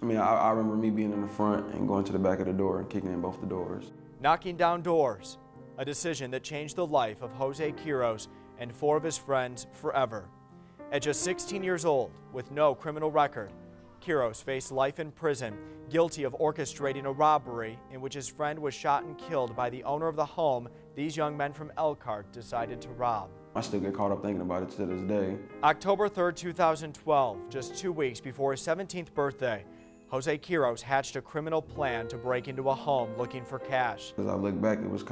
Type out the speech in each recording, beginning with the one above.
I mean, I remember me being in the front and going to the back of the door and kicking in both the doors. Knocking down doors, a decision that changed the life of Jose Quiroz and 4 of his friends forever. At just 16 years old, with no criminal record, Quiroz faced life in prison, guilty of orchestrating a robbery in which his friend was shot and killed by the owner of the home these young men from Elkhart decided to rob. I still get caught up thinking about it to this day. October 3rd, 2012, just 2 weeks before his 17th birthday, Jose Quiroz hatched a criminal plan to break into a home looking for cash. As I look back, it was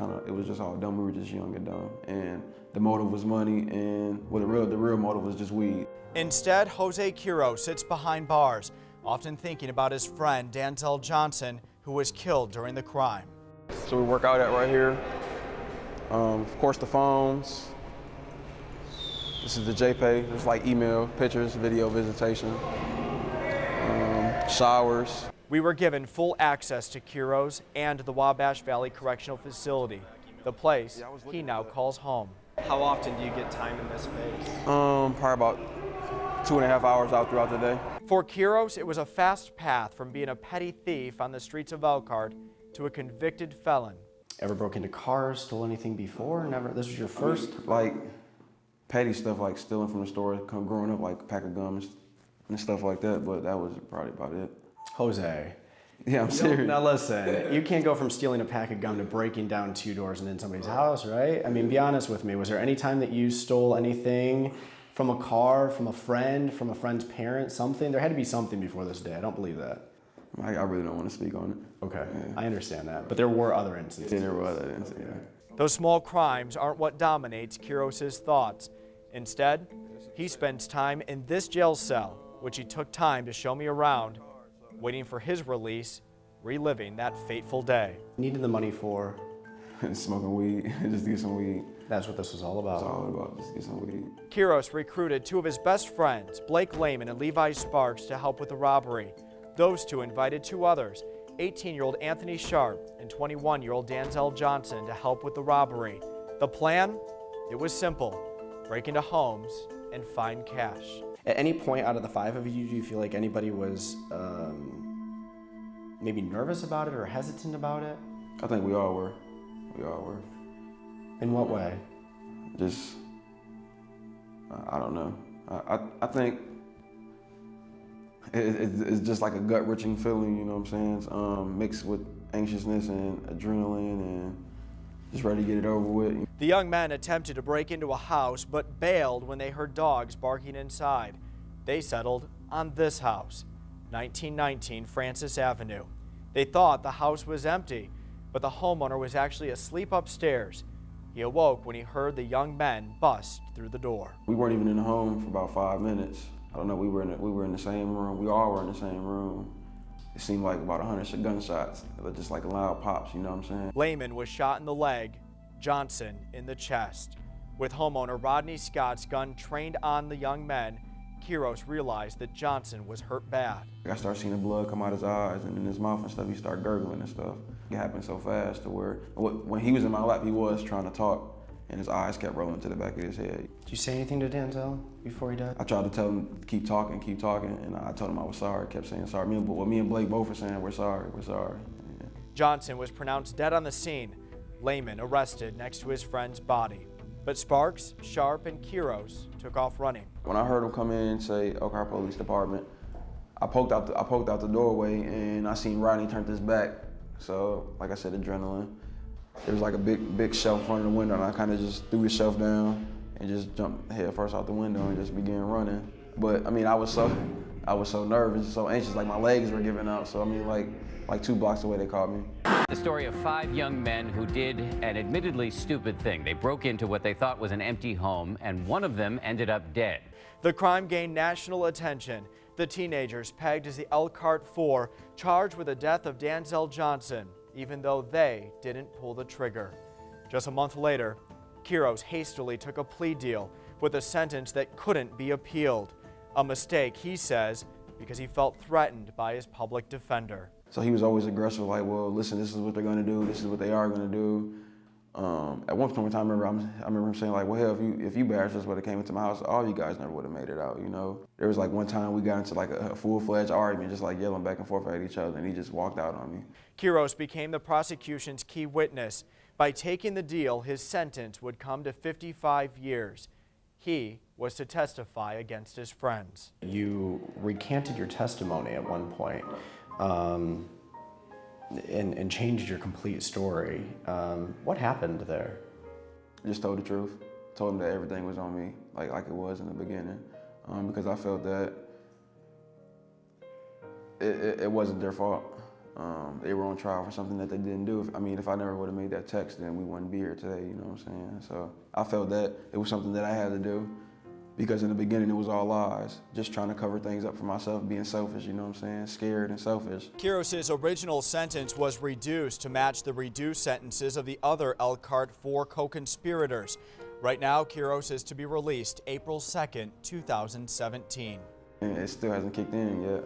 just all dumb. We were just young and dumb. And the motive was money, and well, the real motive was just weed. Instead, Jose Quiroz sits behind bars, often thinking about his friend Denzel Johnson, who was killed during the crime. So we work out at right here. Of course, the phones. This is the JPay. There's like email, pictures, video visitation, showers. We were given full access to Quiroz and the Wabash Valley Correctional Facility, the place he now calls home. How often do you get time in this space? Probably about 2.5 hours out throughout the day. For Quiroz, it was a fast path from being a petty thief on the streets of Elkhart to a convicted felon. Ever broke into cars, stole anything before? Never? This was your first? Like petty stuff, like stealing from the store, growing up, like a pack of gums and stuff like that, but that was probably about it. Jose. Yeah, I'm serious. Now listen, you can't go from stealing a pack of gum to breaking down 2 doors and in somebody's house, right? I mean, be honest with me. Was there any time that you stole anything from a car, from a friend's parent, something? There had to be something before this day. I don't believe that. I really don't want to speak on it. Okay, Yeah. I understand that. But there were other instances. Yeah, there were other instances. Yeah. Those small crimes aren't what dominates Quiroz's thoughts. Instead, he spends time in this jail cell, which he took time to show me around, waiting for his release, reliving that fateful day. Needed the money for? Smoking weed, just to get some weed. That's what this was all about. That's all about, just to get some weed. Quiroz recruited 2 of his best friends, Blake Lehman and Levi Sparks, to help with the robbery. Those 2 invited 2 others, 18-year-old Anthony Sharp and 21-year-old Denzel Johnson, to help with the robbery. The plan? It was simple: break into homes and find cash. At any point out of the 5 of you, do you feel like anybody was maybe nervous about it or hesitant about it? I think we all were. We all were. In what way? Just, I don't know. I think it's just like a gut-wrenching feeling, you know what I'm saying? Mixed with anxiousness and adrenaline and just ready to get it over with. The young men attempted to break into a house but bailed when they heard dogs barking inside. They settled on this house, 1919 Francis Avenue. They thought the house was empty, but the homeowner was actually asleep upstairs. He awoke when he heard the young men bust through the door. We weren't even in the home for about 5 minutes. I don't know, we were in the same room. We all were in the same room. It seemed like about 100 gunshots, just like loud pops, you know what I'm saying? Lehman was shot in the leg, Johnson in the chest. With homeowner Rodney Scott's gun trained on the young men, Quiroz realized that Johnson was hurt bad. I started seeing the blood come out his eyes and in his mouth and stuff. He started gurgling and stuff. It happened so fast to where when he was in my lap, he was trying to talk and his eyes kept rolling to the back of his head. Did you say anything to Denzel before he died? I tried to tell him to keep talking, and I told him I was sorry. I kept saying sorry. Me and Blake both were saying we're sorry. Yeah. Johnson was pronounced dead on the scene. Lehman arrested next to his friend's body. But Sparks, Sharp, and Quiroz took off running. When I heard him come in and say, Elkhart Police Department, I poked out the doorway and I seen Rodney turn his back. So, like I said, adrenaline. There was like a big shelf in front of the window and I kind of just threw the shelf down and just jumped head first out the window and just began running. But I mean, I was so nervous, so anxious, like my legs were giving out. So I mean, like 2 blocks away, they caught me. The story of 5 young men who did an admittedly stupid thing. They broke into what they thought was an empty home, and one of them ended up dead. The crime gained national attention. The teenagers pegged as the Elkhart 4, charged with the death of Denzel Johnson, even though they didn't pull the trigger. Just a month later, Quiroz hastily took a plea deal with a sentence that couldn't be appealed. A mistake, he says, because he felt threatened by his public defender. So he was always aggressive, like, well, listen, this is what they're gonna do, this is what they are gonna do. At one point in time, I remember him saying like, well, hell, if you bastards would have came into my house, all you guys never would have made it out, you know? There was like one time we got into like a full-fledged argument, just like yelling back and forth at each other, and he just walked out on me. Quiroz became the prosecution's key witness. By taking the deal, his sentence would come to 55 years. He was to testify against his friends. You recanted your testimony at one point. And changed your complete story. What happened there? Just told the truth. Told them that everything was on me, like it was in the beginning, because I felt that it wasn't their fault. They were on trial for something that they didn't do. If I never would have made that text, then we wouldn't be here today, you know what I'm saying? So I felt that it was something that I had to do, because in the beginning it was all lies, just trying to cover things up for myself, being selfish, you know what I'm saying? Scared and selfish. Quiroz's original sentence was reduced to match the reduced sentences of the other Elkhart 4 co-conspirators. Right now, Quiroz is to be released April 2nd, 2017. And it still hasn't kicked in yet.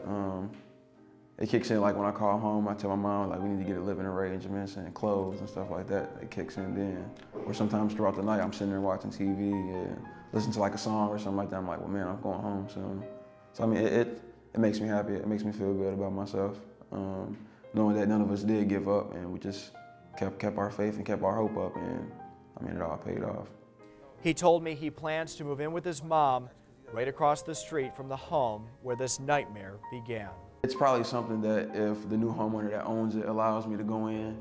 It kicks in like when I call home, I tell my mom like we need to get a living arrangements and clothes and stuff like that. It kicks in then. Or sometimes throughout the night, I'm sitting there watching TV and listen to like a song or something like that. I'm like, well, man, I'm going home soon. So it makes me happy. It makes me feel good about myself, knowing that none of us did give up, and we just kept our faith and kept our hope up, and it all paid off. He told me he plans to move in with his mom right across the street from the home where this nightmare began. It's probably something that if the new homeowner that owns it allows me to go in,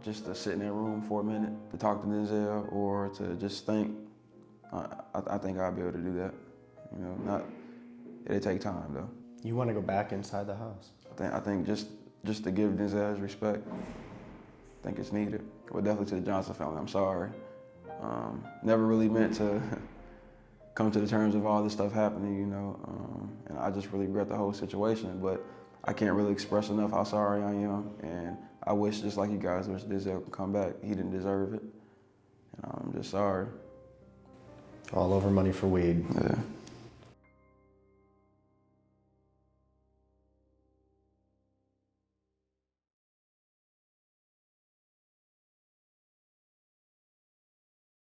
just to sit in that room for a minute, to talk to Denzel, or to just think, I think I'll be able to do that. You know, it'll take time though. You want to go back inside the house? I think just to give Denzel his respect, I think it's needed. Well, definitely to the Johnson family, I'm sorry. Never really meant to come to the terms of all this stuff happening, you know, and I just really regret the whole situation, but I can't really express enough how sorry I am, and I wish, just like you guys wish Denzel could come back. He didn't deserve it, and I'm just sorry. All over money for weed. Yeah.